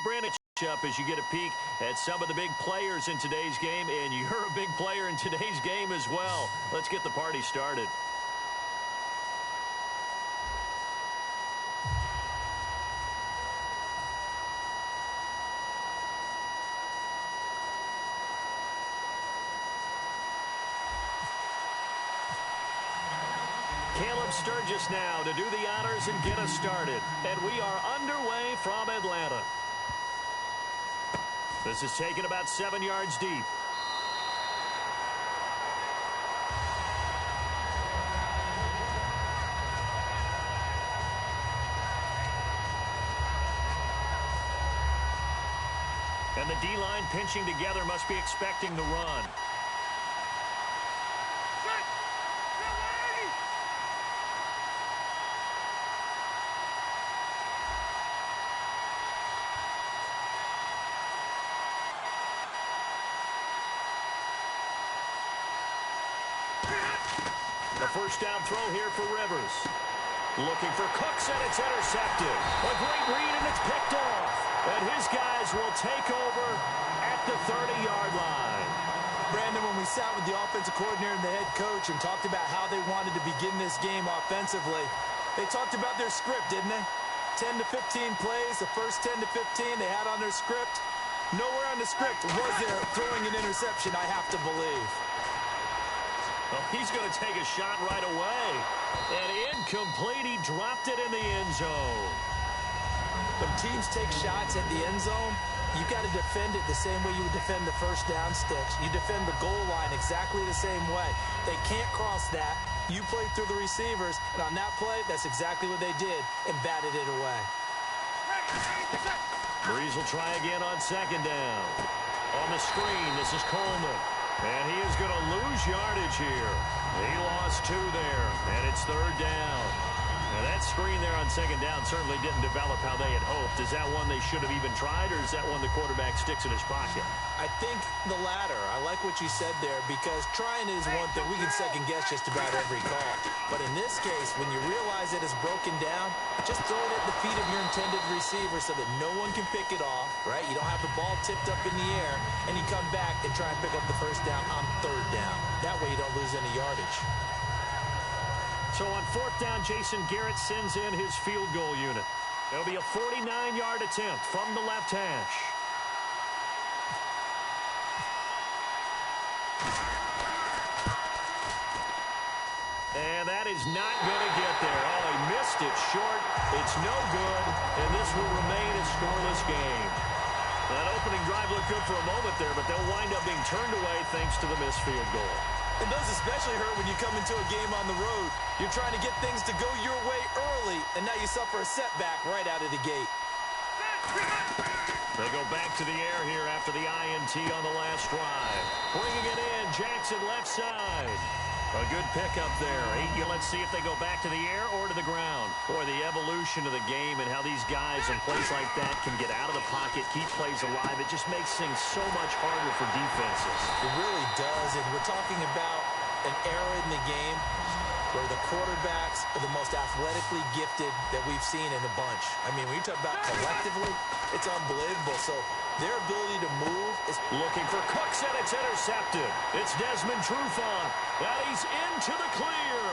Brandon, up as you get a peek at some of the big players in today's game, and you're a big player in today's game as well. Let's get the party started. Caleb Sturgis now to do the honors and get us started. And we are underway from Atlanta. This is taken about 7 yards deep. And the D-line pinching together must be expecting the run. The first down throw here for Rivers. Looking for Cooks, and it's intercepted. A great read, and it's picked off. And his guys will take over at the 30-yard line. Brandon, when we sat with the offensive coordinator and the head coach and talked about how they wanted to begin this game offensively, they talked about their script, didn't they? 10 to 15 plays, the first 10 to 15 they had on their script. Nowhere on the script was there throwing an interception, I have to believe. Well, he's going to take a shot right away. And incomplete. He dropped it in the end zone. When teams take shots at the end zone, you got to defend it the same way you would defend the first down sticks. You defend the goal line exactly the same way. They can't cross that. You play through the receivers, and on that play, that's exactly what they did and batted it away. Breeze will try again on second down. On the screen, this is Coleman. And he is going to lose yardage here. He lost 2 there, and it's third down. Now that screen there on second down certainly didn't develop how they had hoped. Is that one they should have even tried, or is that one the quarterback sticks in his pocket? I think the latter. I like what you said there, because trying is one thing. We can second guess just about every call. But in this case, when you realize that it's broken down, just throw it at the feet of your intended receiver so that no one can pick it off, right? You don't have the ball tipped up in the air, and you come back and try and pick up the first down on third down. That way you don't lose any yardage. So on fourth down, Jason Garrett sends in his field goal unit. It'll be a 49-yard attempt from the left hash. And that is not going to get there. Oh, he missed it short. It's no good, and this will remain a scoreless game. That opening drive looked good for a moment there, but they'll wind up being turned away thanks to the missed field goal. It does especially hurt when you come into a game on the road. You're trying to get things to go your way early, and now you suffer a setback right out of the gate. They go back to the air here after the INT on the last drive. Bringing it in, Jackson left side. A good pickup there. Let's see if they go back to the air or to the ground. Boy, the evolution of the game and how these guys in plays like that can get out of the pocket, keep plays alive, it just makes things so much harder for defenses. It really does, and we're talking about an era in the game where the quarterbacks are the most athletically gifted that we've seen in a bunch. I mean, when you talk about collectively, it's unbelievable. So their ability to move is... Looking for Cooks, and it's intercepted. It's Desmond Trufant, and he's into the clear.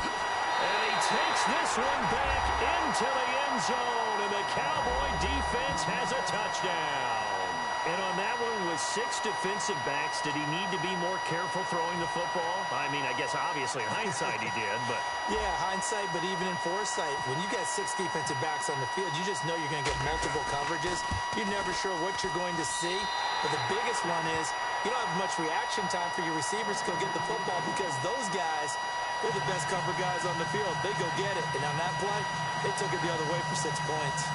And he takes this one back into the end zone, and the Cowboy defense has a touchdown. And on that one, with 6 defensive backs, did he need to be more careful throwing the football? I mean, I guess obviously in hindsight he did, but... Yeah, hindsight, but even in foresight, when you got 6 defensive backs on the field, you just know you're going to get multiple coverages. You're never sure what you're going to see. But the biggest one is you don't have much reaction time for your receivers to go get the football, because those guys, they're the best cover guys on the field. They go get it. And on that play, they took it the other way for 6 points.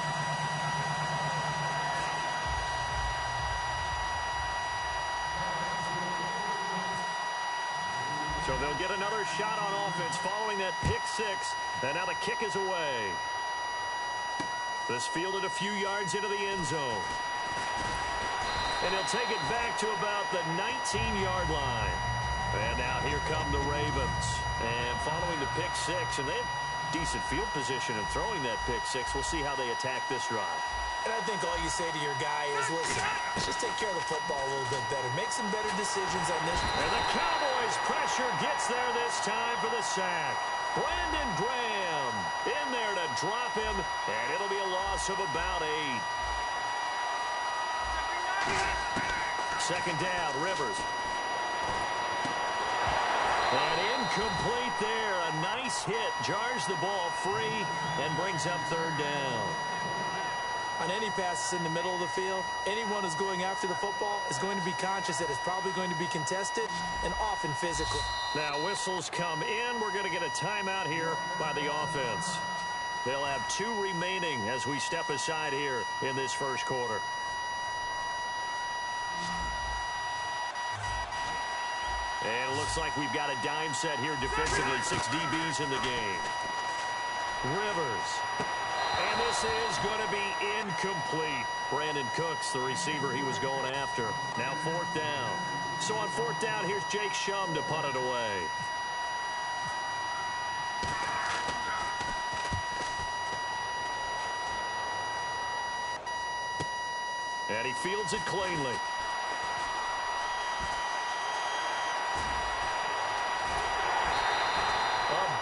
So they'll get another shot on offense following that pick 6. And now the kick is away. This fielded a few yards into the end zone. And he'll take it back to about the 19-yard line. And now here come the Ravens. And following the pick 6, and they have decent field position in throwing that pick 6. We'll see how they attack this drive. And I think all you say to your guy is, listen, let's just take care of the football a little bit better. Make some better decisions on this. And the Cowboys' pressure gets there this time for the sack. Brandon Graham in there to drop him, and it'll be a loss of about 8. Second down, Rivers. And incomplete there. A nice hit. Jars the ball free and brings up third down. On any passes in the middle of the field, anyone who's going after the football is going to be conscious that it's probably going to be contested and often physical. Now whistles come in. We're going to get a timeout here by the offense. They'll have 2 remaining as we step aside here in this first quarter. And it looks like we've got a dime set here defensively. 6 DBs in the game. Rivers. And this is going to be incomplete. Brandon Cooks, the receiver he was going after. Now 4th down. So on 4th down, here's Jake Shum to punt it away. And he fields it cleanly.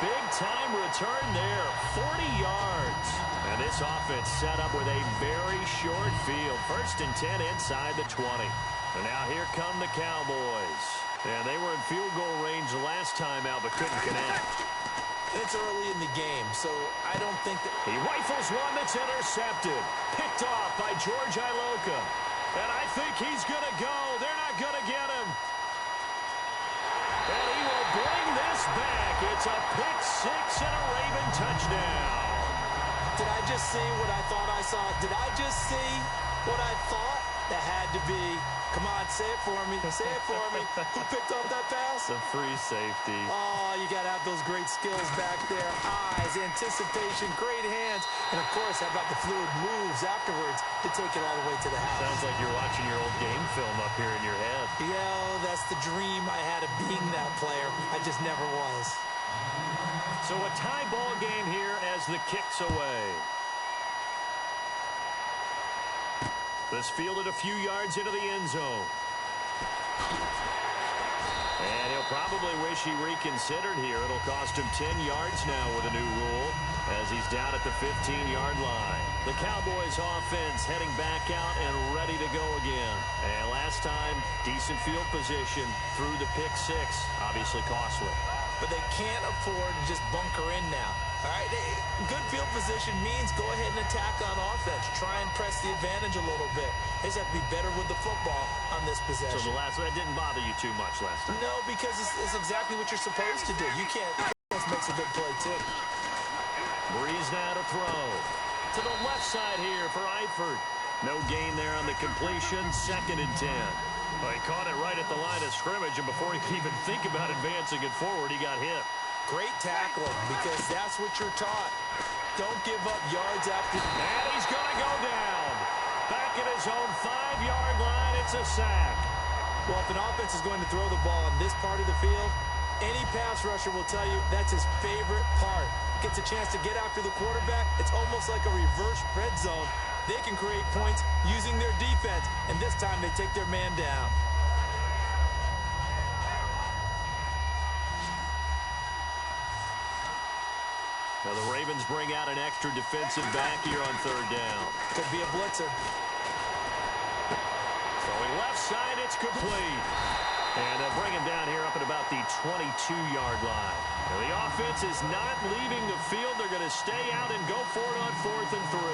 Big-time return there, 40 yards. And this offense set up with a very short field. 1st and 10 inside the 20. And now here come the Cowboys. And they were in field goal range last time out, but couldn't connect. It's early in the game, so I don't think that... He rifles one that's intercepted. Picked off by George Iloka. And I think he's going to go. They're not going to get him. And he will bring this back. It's a pick 6 and a Raven touchdown. Did I just see what I thought I saw? Did I just see what I thought? That had to be. Come on, say it for me. Say it for me. Who picked up that pass? The free safety. Oh, you got to have those great skills back there. Eyes, anticipation, great hands. And, of course, how about the fluid moves afterwards to take it all the way to the house? Sounds like you're watching your old game film up here in your head. Yeah, that's the dream I had of being that player. I just never was. So a tie ball game here as the kick's away. This fielded a few yards into the end zone. And he'll probably wish he reconsidered here. It'll cost him 10 yards now with a new rule as he's down at the 15-yard line. The Cowboys offense heading back out and ready to go again. And last time, decent field position through the pick 6. Obviously costly. But they can't afford to just bunker in now. All right, good field position means go ahead and attack on offense. Try and press the advantage a little bit. They just have to be better with the football on this possession. So that didn't bother you too much last time? No, because it's exactly what you're supposed to do. You can't. Makes a good play, too. Breeze now to throw. To the left side here for Eifert. No gain there on the completion. 2nd and 10. Well, he caught it right at the line of scrimmage, and before he could even think about advancing it forward, he got hit. Great tackling, because that's what you're taught. Don't give up yards after. And he's going to go down. Back at his own 5-yard line, it's a sack. Well, if an offense is going to throw the ball in this part of the field, any pass rusher will tell you that's his favorite part. Gets a chance to get after the quarterback. It's almost like a reverse red zone. They can create points using their defense, and this time they take their man down. Now the Ravens bring out an extra defensive back here on 3rd down. Could be a blitzer. Throwing left side, it's complete. And they'll bring him down here up at about the 22-yard line. Now the offense is not leaving the field. They're going to stay out and go for it on 4th and 3.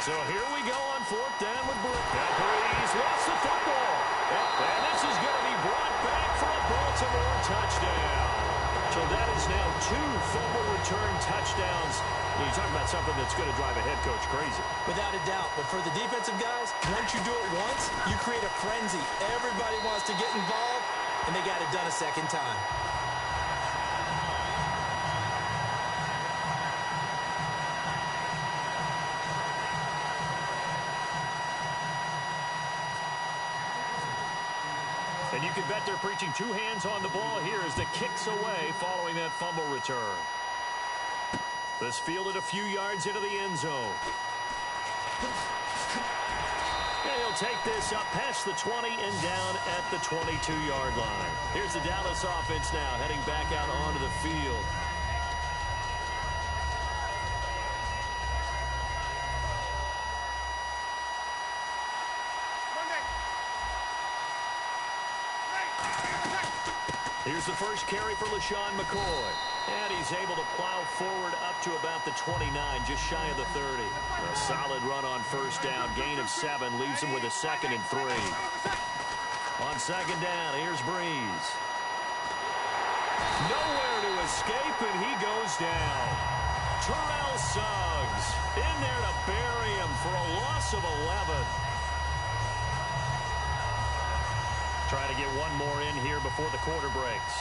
So here we go on 4th down with Breeze. Now Breeze lost the football. And this is going to be brought back for a Baltimore touchdown. So that is now 2 fumble return touchdowns. You talk about something that's going to drive a head coach crazy. Without a doubt. But for the defensive guys, once you do it once, you create a frenzy. Everybody wants to get involved, and they got it done a second time. And you can bet they're preaching 2 hands on the ball here as the kick's away following that fumble return. This fielded a few yards into the end zone. And he'll take this up past the 20 and down at the 22-yard line. Here's the Dallas offense now heading back out onto the field. Here's the first carry for LaShawn McCoy. And he's able to plow forward up to about the 29, just shy of the 30. A solid run on first down. Gain of 7 leaves him with a 2nd and 3. On second down, here's Breeze. Nowhere to escape, and he goes down. Terrell Suggs in there to bury him for a loss of 11. Trying to get one more in here before the quarter breaks.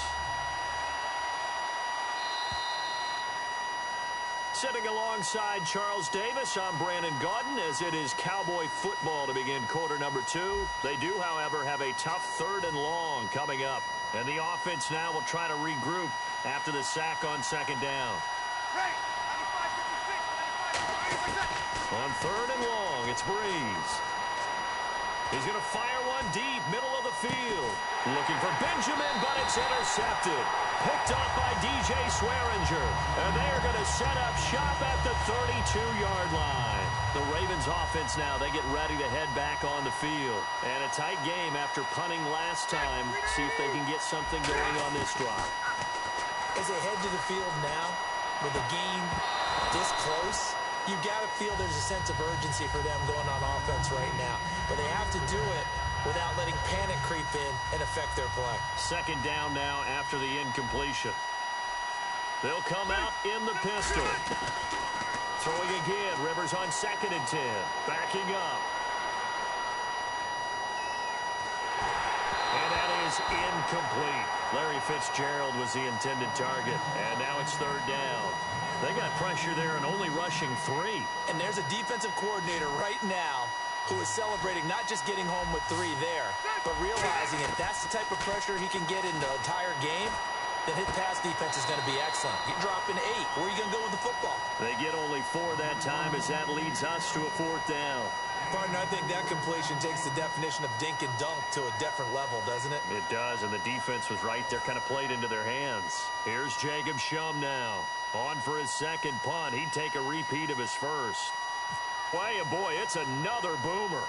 Sitting alongside Charles Davis, I'm Brandon Gaudin, as it is Cowboy football to begin quarter number 2. They do, however, have a tough 3rd and long coming up. And the offense now will try to regroup after the sack on second down. On 3rd and long, it's Breeze. He's going to fire one deep, middle of the field. Looking for Benjamin, but it's intercepted. Picked off by DJ Swearinger. And they're going to set up shop at the 32-yard line. The Ravens offense now, they get ready to head back on the field. And a tight game after punting last time. See if they can get something going on this drive. As they head to the field now, with the game this close, you got to feel there's a sense of urgency for them going on offense right now. But they have to do it without letting panic creep in and affect their play. Second down now after the incompletion. They'll come out in the pistol. Throwing again. Rivers on 2nd and 10. Backing up. And that is incomplete. Larry Fitzgerald was the intended target. And now it's 3rd down. They got pressure there and only rushing 3. And there's a defensive coordinator right now who is celebrating not just getting home with 3 there, but realizing if that's the type of pressure he can get in the entire game, then his pass defense is going to be excellent. You're dropping 8. Where are you going to go with the football? They get only 4 that time as that leads us to a 4th down. Partner, I think that completion takes the definition of dink and dunk to a different level, doesn't it? It does, and the defense was right there, kind of played into their hands. Here's Jacob Shum now. On for his second punt. He'd take a repeat of his first. Boy, it's another boomer.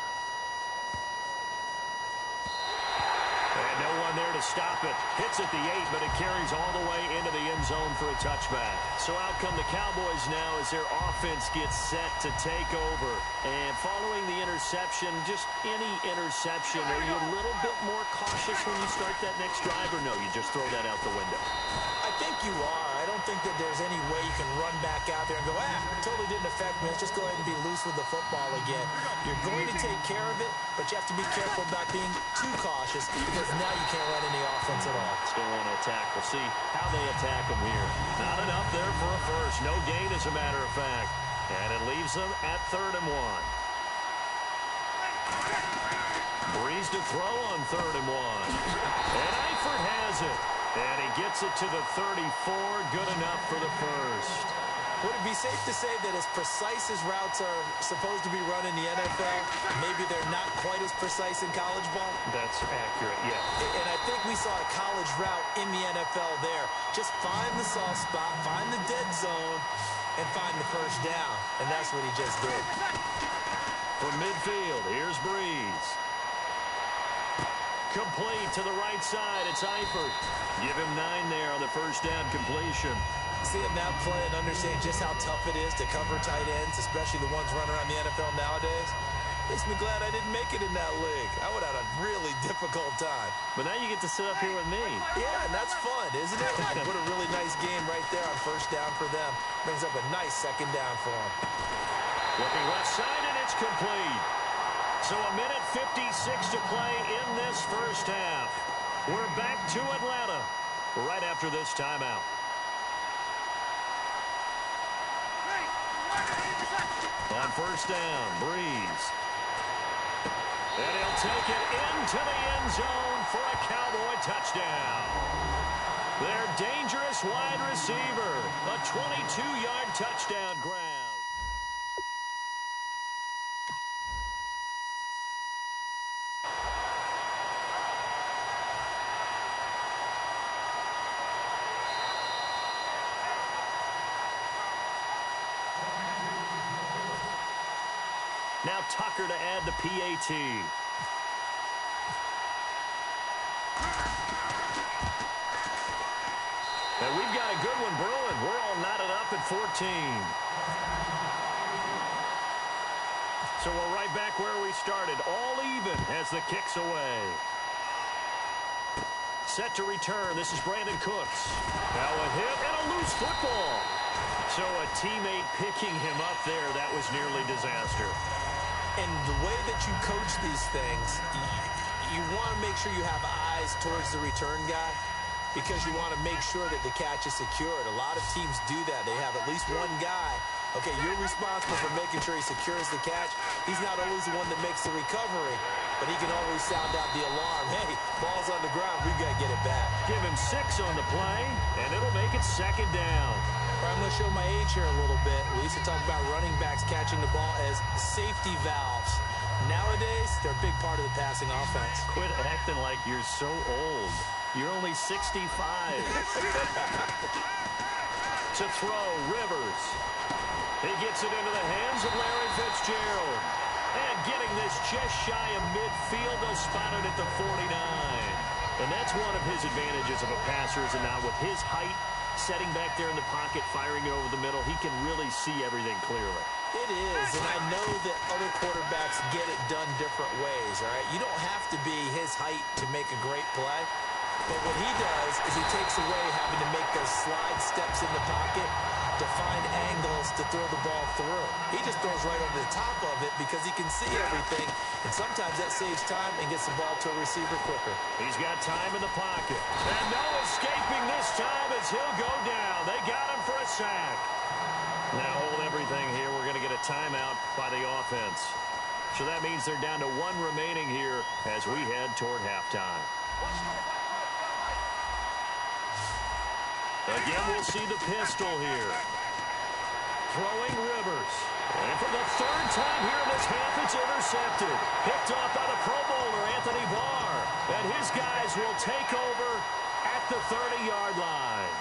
And no one there to stop it. Hits at the 8, but it carries all the way into the end zone for a touchback. So out come the Cowboys now as their offense gets set to take over. And following the interception, just any interception, are you a little bit more cautious when you start that next drive, or no, you just throw that out the window? I think you are. I don't think that there's any way you can run back out there and go, it totally didn't affect me. Let's just go ahead and be loose with the football again. You're going to take care of it, but you have to be careful about being too cautious because now you can't run any offense at all. Still want to attack. We'll see how they attack them here. Not enough there for a first. No gain, as a matter of fact. And it leaves them at 3rd and 1. Breeze to throw on 3rd and 1. And Eifert has it. And he gets it to the 34. Good enough for the first. Would it be safe to say that as precise as routes are supposed to be run in the NFL, maybe they're not quite as precise in college ball? That's accurate, yeah. And I think we saw a college route in the NFL there. Just find the soft spot, find the dead zone, and find the first down. And that's what he just did. From midfield, here's Breeze. Complete to the right side. It's Eifert. Give him 9 there on the first down completion. Seeing that play and understanding just how tough it is to cover tight ends, especially the ones running around the NFL nowadays, makes me glad I didn't make it in that league. I would have had a really difficult time. But now you get to sit up here with me. Yeah, and that's fun, isn't it? What a really nice game right there on first down for them. Brings up a nice second down for them. Looking left side, and it's complete. So a minute 56 to play in this first half. We're back to Atlanta right after this timeout. On first down, Breeze. And he'll take it into the end zone for a Cowboy touchdown. Their dangerous wide receiver. A 22-yard touchdown grab. Now Tucker to add the PAT. And we've got a good one brewing. We're all knotted up at 14. So we're right back where we started. All even as the kick's away. Set to return. This is Brandon Cooks. Now a hit and a loose football. So a teammate picking him up there, that was nearly disaster. And the way that you coach these things, you want to make sure you have eyes towards the return guy because you want to make sure that the catch is secured. A lot of teams do that. They have at least one guy. Okay, you're responsible for making sure he secures the catch. He's not always the one that makes the recovery, but he can always sound out the alarm. Hey, ball's on the ground. We've got to get it back. Give him 6 on the play, and it'll make it second down. I'm going to show my age here a little bit. We used to talk about running backs catching the ball as safety valves. Nowadays, they're a big part of the passing offense. Quit acting like you're so old. You're only 65. To throw, Rivers. He gets it into the hands of Larry Fitzgerald. And getting this just shy of midfield, they'll spot it at the 49. And that's one of his advantages of a passer, is not with his height, setting back there in the pocket, firing it over the middle. He can really see everything clearly. It is, and I know that other quarterbacks get it done different ways, all right? You don't have to be his height to make a great play. But what he does is he takes away having to make those slide steps in the pocket to find angles to throw the ball through. He just throws right over the top of it because he can see everything, and sometimes that saves time and gets the ball to a receiver quicker. He's got time in the pocket. And no escaping this time as he'll go down. They got him for a sack. Now hold everything here. We're going to get a timeout by the offense. So that means they're down to 1 remaining here as we head toward halftime. Again, we'll see the pistol here. Throwing Rivers. And for the 3rd time here in this half, it's intercepted. Picked off by the Pro Bowler, Anthony Barr. And his guys will take over at the 30-yard line.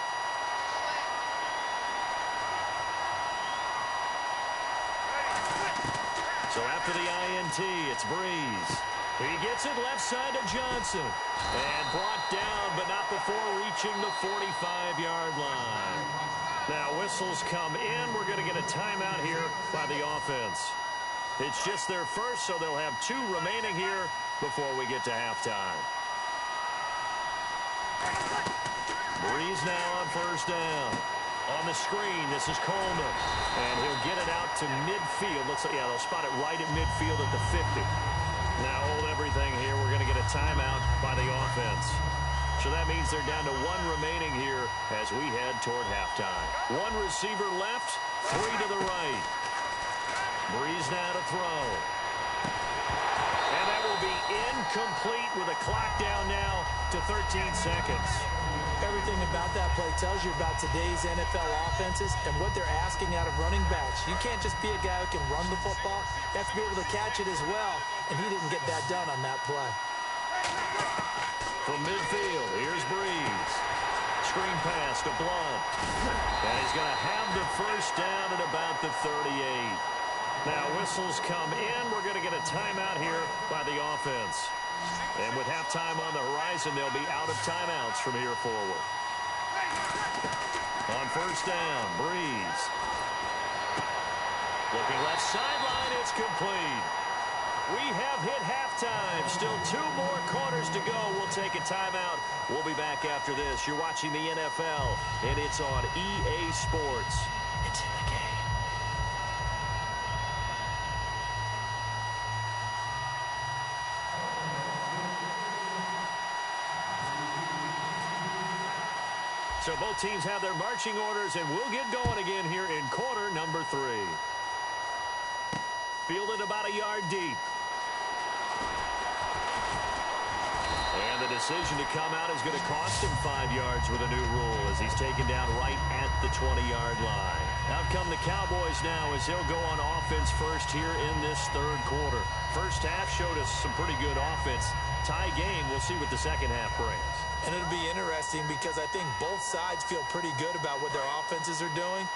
So after the INT, it's Breeze. He gets it left side to Johnson. And brought down, but not before reaching the 45-yard line. Now whistles come in. We're going to get a timeout here by the offense. It's just their first, so they'll have 2 remaining here before we get to halftime. Breeze now on 1st down. On the screen, this is Coleman. And he'll get it out to midfield. Looks like, yeah, they'll spot it right at midfield at the 50. Now hold everything here. We're going to get a timeout by the offense. So that means they're down to 1 remaining here as we head toward halftime. 1 receiver left, 3 to the right. Breeze now to throw. And that will be incomplete with a clock down now to 13 seconds. Everything about that play tells you about today's NFL offenses and what they're asking out of running backs. You can't just be a guy who can run the football. You have to be able to catch it as well, and he didn't get that done on that play. From midfield, here's Breeze. Screen pass to Blunt. And he's going to have the 1st down at about the 38. Now whistles come in. We're going to get a timeout here by the offense. And with halftime on the horizon, they'll be out of timeouts from here forward. On 1st down, Breeze. Looking left sideline, it's complete. We have hit halftime. Still 2 more quarters to go. We'll take a timeout. We'll be back after this. You're watching the NFL, and it's on EA Sports. It's in the game. So both teams have their marching orders, and we'll get going again here in quarter number 3. Fielded about a yard deep. And the decision to come out is going to cost him 5 yards with a new rule as he's taken down right at the 20-yard line. Out come the Cowboys now as they'll go on offense first here in this third quarter. First half showed us some pretty good offense. Tie game. We'll see what the second half brings. And it'll be interesting because I think both sides feel pretty good about what their offenses are doing.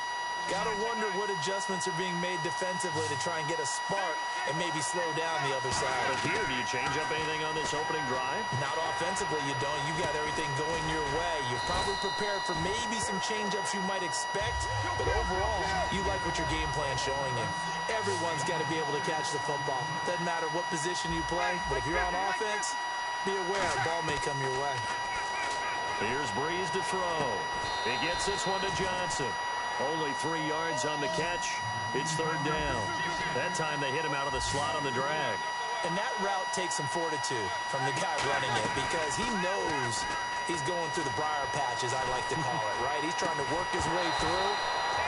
Got to wonder what adjustments are being made defensively to try and get a spark and maybe slow down the other side. But here, do you change up anything on this opening drive? Not offensively, you don't. You got everything going your way. You've probably prepared for maybe some change-ups you might expect, but overall, you like what your game plan's showing you. Everyone's got to be able to catch the football. Doesn't matter what position you play, but if you're on offense, be aware a ball may come your way. Here's Breeze to throw. He gets this one to Johnson. Only 3 yards on the catch. It's third down. That time they hit him out of the slot on the drag. And that route takes some fortitude from the guy running it because he knows he's going through the briar patch, as I like to call it, right? He's trying to work his way through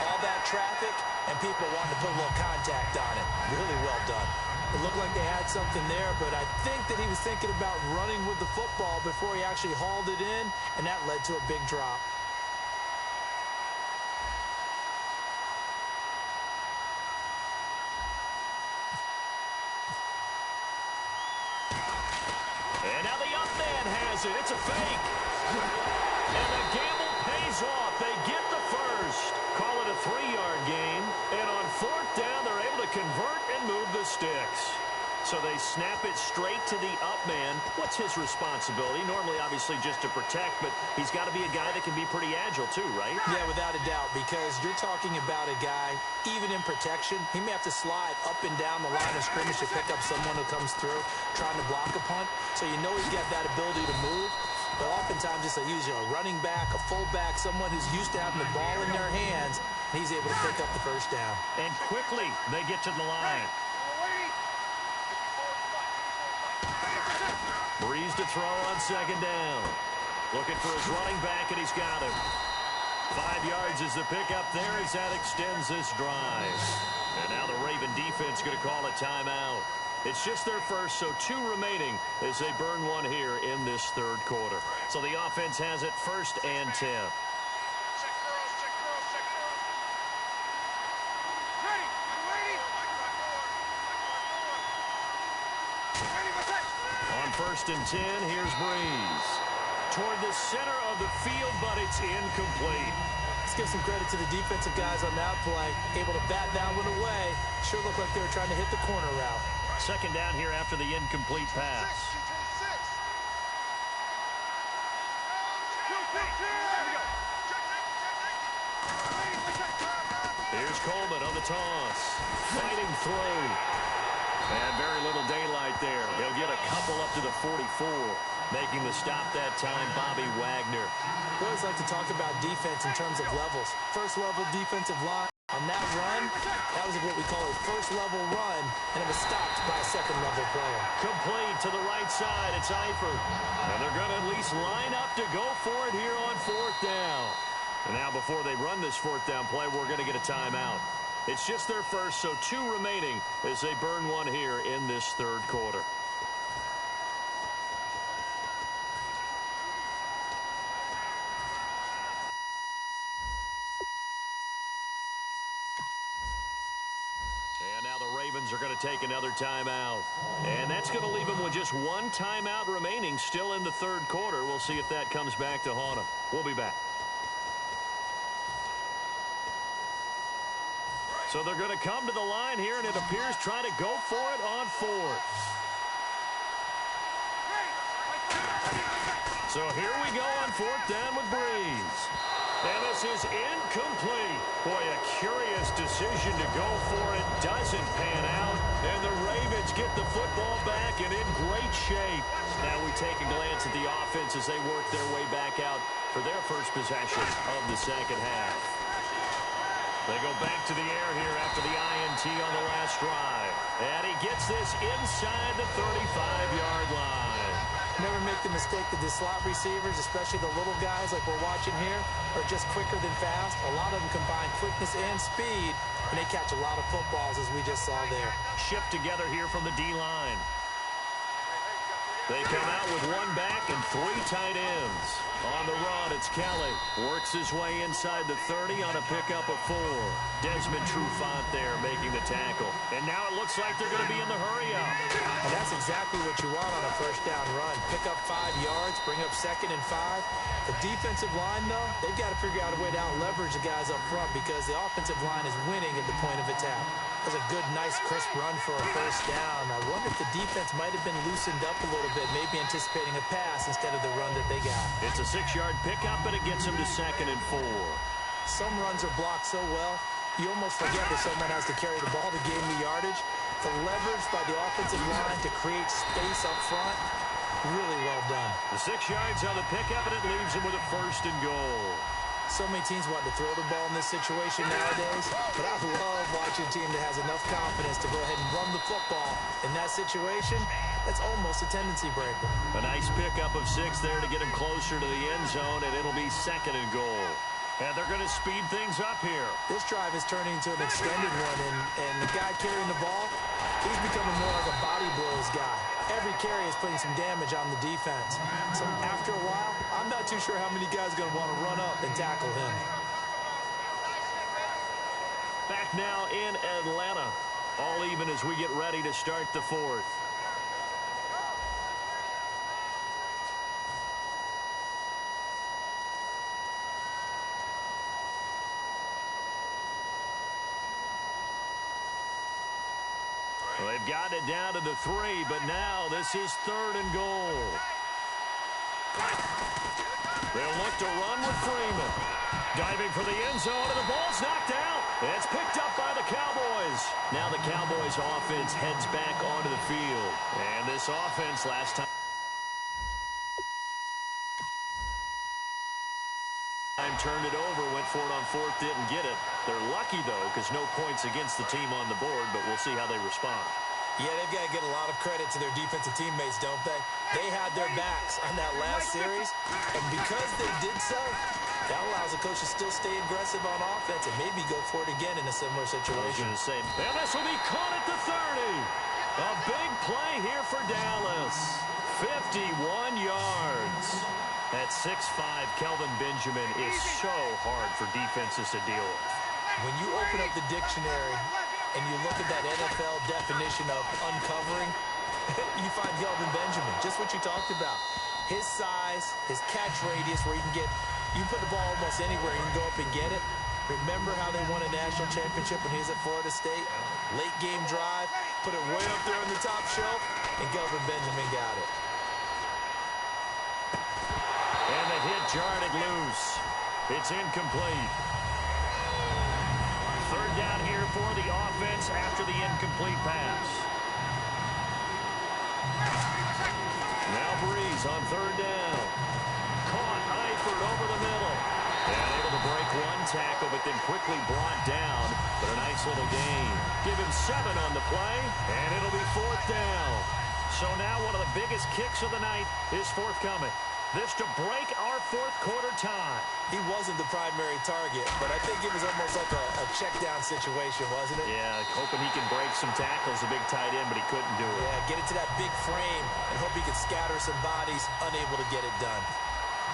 all that traffic, and people wanting to put a little contact on it. Really well done. It looked like they had something there, but I think that he was thinking about running with the football before he actually hauled it in, and that led to a big drop. And now the up man has it. It's a fake. And the gamble pays off. They get the first. Call it a 3-yard gain. And on fourth down, they're able to convert and move the sticks. So they snap it straight to the up man. What's his responsibility? Normally, obviously, just to protect, but he's got to be a guy that can be pretty agile too, right? Yeah, without a doubt, because you're talking about a guy, even in protection, he may have to slide up and down the line of scrimmage to pick up someone who comes through trying to block a punt. So you know he's got that ability to move. But oftentimes it's usually a running back, a fullback, someone who's used to having the ball in their hands, and he's able to pick up the first down. And quickly, they get to the line. Breeze to throw on second down. Looking for his running back, and he's got him. 5 yards is the pickup there as that extends this drive. And now the Raven defense going to call a timeout. It's just their first, so 2 remaining as they burn one here in this third quarter. So the offense has it first and 10. First and 10, here's Breeze. Toward the center of the field, but it's incomplete. Let's give some credit to the defensive guys on that play. Able to bat that one away. Sure looked like they were trying to hit the corner route. Second down here after the incomplete pass. Here's Coleman on the toss. Fighting through. And very little daylight there. He'll get a couple up to the 44. Making the stop that time, Bobby Wagner. We always like to talk about defense in terms of levels. First level defensive line. On that run, that was what we call a first level run, and it was stopped by a second level player. Complete to the right side. It's Eifert. And they're going to at least line up to go for it here on fourth down. And now before they run this fourth down play, we're going to get a timeout. It's just their first, so 2 remaining as they burn one here in this third quarter. And now the Ravens are going to take another timeout. And that's going to leave them with just 1 timeout remaining still in the third quarter. We'll see if that comes back to haunt them. We'll be back. So they're going to come to the line here, and it appears trying to go for it on fourth. So here we go on fourth down with Breeze. And this is incomplete. Boy, a curious decision to go for it. Doesn't pan out. And the Ravens get the football back and in great shape. Now we take a glance at the offense as they work their way back out for their first possession of the second half. They go back to the air here after the INT on the last drive. And he gets this inside the 35-yard line. Never make the mistake that the slot receivers, especially the little guys like we're watching here, are just quicker than fast. A lot of them combine quickness and speed, and they catch a lot of footballs as we just saw there. Shift together here from the D-line. They come out with one back and 3 tight ends. On the run, it's Kelly. Works his way inside the 30 on a pickup of 4. Desmond Trufant there making the tackle. And now it looks like they're going to be in the hurry-up. And that's exactly what you want on a first down run. Pick up 5 yards, bring up 2nd and 5. The defensive line, though, they've got to figure out a way to out-leverage the guys up front because the offensive line is winning at the point of attack. That's a good, nice, crisp run for a first down. I wonder if the defense might have been loosened up a little bit, maybe anticipating a pass instead of the run that they got. It's a 6-yard pickup, but it gets them to 2nd and 4. Some runs are blocked so well, you almost forget that someone has to carry the ball to gain the yardage. The leverage by the offensive line to create space up front, really well done. The 6 yards on the pickup, and it leaves them with a 1st and goal. So many teams want to throw the ball in this situation nowadays, but I love watching a team that has enough confidence to go ahead and run the football. In that situation, that's almost a tendency breaker. A nice pickup of 6 there to get him closer to the end zone, and it'll be 2nd and goal. And they're going to speed things up here. This drive is turning into an extended one, and the guy carrying the ball, he's becoming more like a body blows guy. Every carry is putting some damage on the defense. So after a while, I'm not too sure how many guys are going to want to run up and tackle him. Back now in Atlanta. All even as we get ready to start the 4th. Well, they've got it down to the 3, but now this is 3rd and goal. They'll look to run with Freeman. Diving for the end zone, and the ball's knocked out. It's picked up by the Cowboys. Now the Cowboys offense heads back onto the field. And this offense last time turned it over, went for it on 4th, didn't get it. They're lucky, though, because no points against the team on the board, but we'll see how they respond. Yeah, they've got to get a lot of credit to their defensive teammates, don't they? They had their backs on that last series, and because they did so, that allows the coach to still stay aggressive on offense and maybe go for it again in a similar situation. I was going to say, and this will be caught at the 30. A big play here for Dallas. 51 yards. At 6'5", Kelvin Benjamin is so hard for defenses to deal with. When you open up the dictionary and you look at that NFL definition of uncovering, you find Kelvin Benjamin, just what you talked about. His size, his catch radius where you can put the ball almost anywhere, you can go up and get it. Remember how they won a national championship when he was at Florida State? Late game drive, put it way up there on the top shelf, and Kelvin Benjamin got it. And the hit jarred it loose. It's incomplete. 3rd down here for the offense after the incomplete pass. Now Breeze on 3rd down. Caught Eifert over the middle. And able to break one tackle, but then quickly brought down. But a nice little gain. Give him 7 on the play, and it'll be 4th down. So now one of the biggest kicks of the night is forthcoming. This to break our 4th quarter tie. He wasn't the primary target, but I think it was almost like a check-down situation, wasn't it? Yeah, hoping he can break some tackles, a big tight end, but he couldn't do it. Yeah, get it to that big frame and hope he could scatter some bodies, unable to get it done.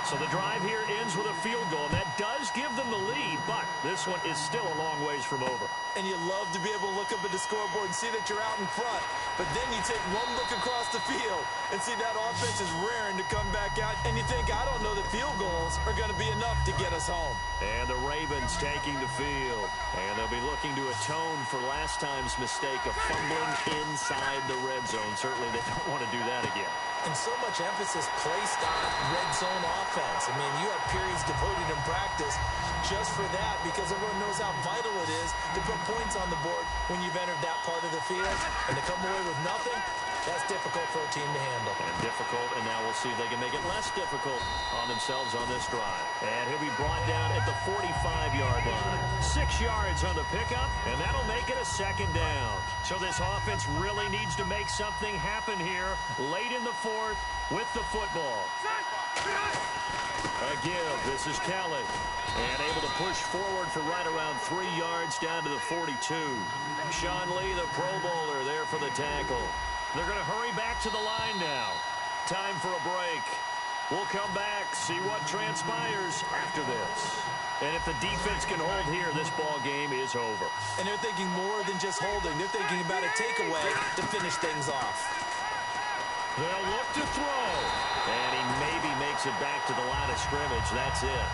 So the drive here ends with a field goal, and that does give them the lead, but this one is still a long ways from over. And you love to be able to look up at the scoreboard and see that you're out in front, but then you take one look across the field and see that offense is raring to come back out, and you think, I don't know that field goals are going to be enough to get us home. And the Ravens taking the field, and they'll be looking to atone for last time's mistake of fumbling inside the red zone. Certainly they don't want to do that again. And so much emphasis placed on red zone offense. I mean, you have periods devoted in practice just for that because everyone knows how vital it is to put points on the board when you've entered that part of the field. And to come away with nothing, that's difficult for a team to handle. And difficult, and now we'll see if they can make it less difficult on themselves on this drive. And he'll be brought down at the 45-yard line. 6 yards on the pickup, and that'll make it a 2nd down. So this offense really needs to make something happen here late in the 4th with the football. A give. This is Kelly. And able to push forward for right around 3 yards down to the 42. Sean Lee, the Pro Bowler, there for the tackle. They're going to hurry back to the line now. Time for a break. We'll come back, see what transpires after this. And if the defense can hold here, this ball game is over. And they're thinking more than just holding. They're thinking about a takeaway to finish things off. They'll look to throw. And he maybe makes it back to the line of scrimmage. That's it.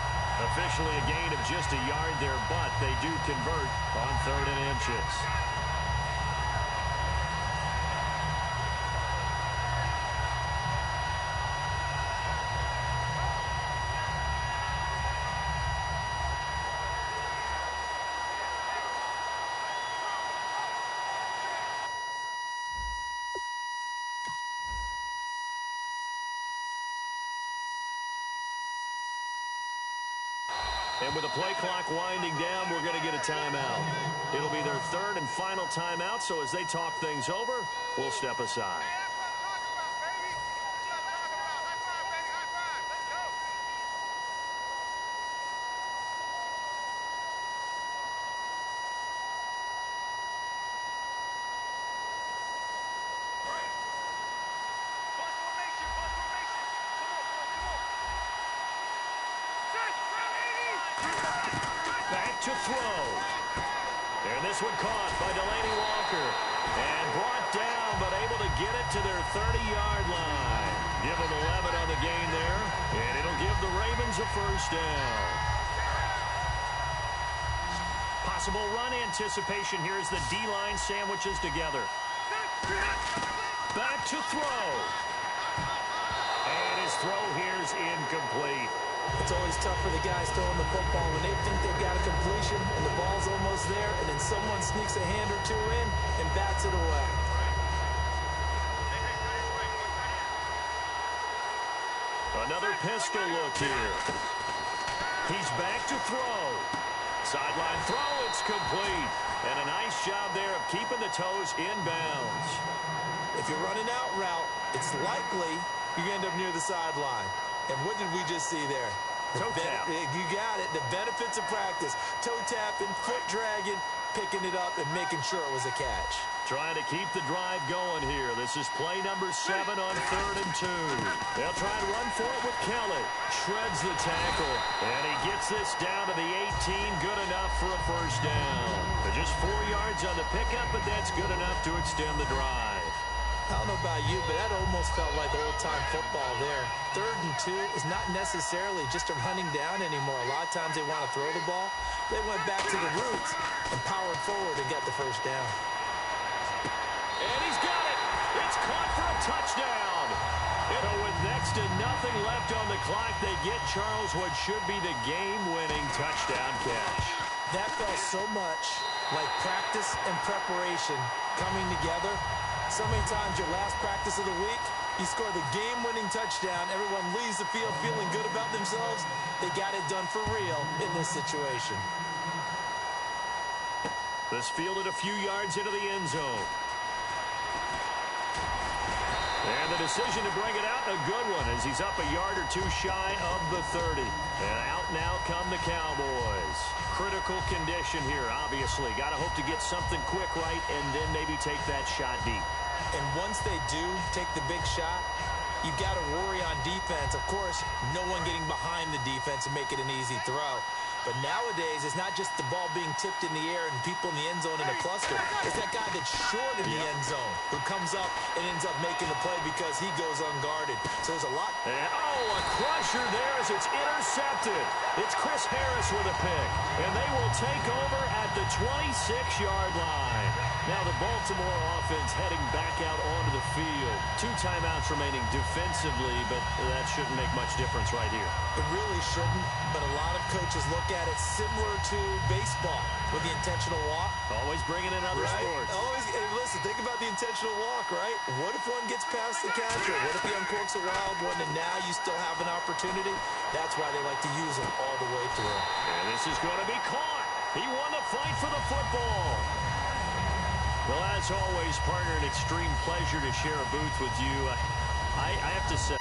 Officially a gain of just a yard there, but they do convert on 3rd and inches. And with the play clock winding down, we're going to get a timeout. It'll be their 3rd and final timeout, so as they talk things over, we'll step aside. Back to throw. And this one caught by Delaney Walker. And brought down, but able to get it to their 30-yard line. Give them 11 on the gain there. And it'll give the Ravens a first down. Possible run anticipation here as the D-line sandwiches together. Back to throw. And his throw here is incomplete. It's always tough for the guys throwing the football when they think they've got a completion and the ball's almost there, and then someone sneaks a hand or two in and bats it away. Another pistol look here. He's back to throw. Sideline throw, it's complete. And a nice job there of keeping the toes in bounds. If you're running out route, it's likely you end up near the sideline. And what did we just see there? Toe tap. You got it. The benefits of practice. Toe tapping, foot dragging, picking it up, and making sure it was a catch. Trying to keep the drive going here. This is play number 7 on 3rd and 2. They'll try and run for it with Kelly. Shreds the tackle. And he gets this down to the 18. Good enough for a first down. They're just 4 yards on the pickup, but that's good enough to extend the drive. I don't know about you, but that almost felt like old-time football there. 3rd and 2 is not necessarily just a running down anymore. A lot of times they want to throw the ball. They went back to the roots and powered forward and got the first down. And he's got it. It's caught for a touchdown. And with next to nothing left on the clock, they get Charles what should be the game-winning touchdown catch. That felt so much like practice and preparation coming together. So many times your last practice of the week, you score the game-winning touchdown. Everyone leaves the field feeling good about themselves. They got it done for real in this situation. This fielded a few yards into the end zone. And the decision to bring it out, a good one, as he's up a yard or two shy of the 30. And out now come the Cowboys. Critical condition here, obviously. Got to hope to get something quick right and then maybe take that shot deep. And once they do take the big shot, you've got to worry on defense. Of course, no one getting behind the defense and make it an easy throw. But nowadays, it's not just the ball being tipped in the air and people in the end zone in a cluster. It's that guy that's short in the end zone who comes up and ends up making the play because he goes unguarded. So there's a lot. And, a crusher there as it's intercepted. It's Chris Harris with a pick. And they will take over at the 26-yard line. Now the Baltimore offense heading back out onto the field. 2 timeouts remaining defensively, but that shouldn't make much difference right here. It really shouldn't, but a lot of coaches look at it similar to baseball with the intentional walk. Always bringing in other sports. Always, hey, listen, think about the intentional walk, right? What if one gets past the catcher? What if he uncorks a wild one and now you still have an opportunity? That's why they like to use them all the way through. And this is going to be caught. He won the fight for the football. Well, as always, partner, an extreme pleasure to share a booth with you. I have to say,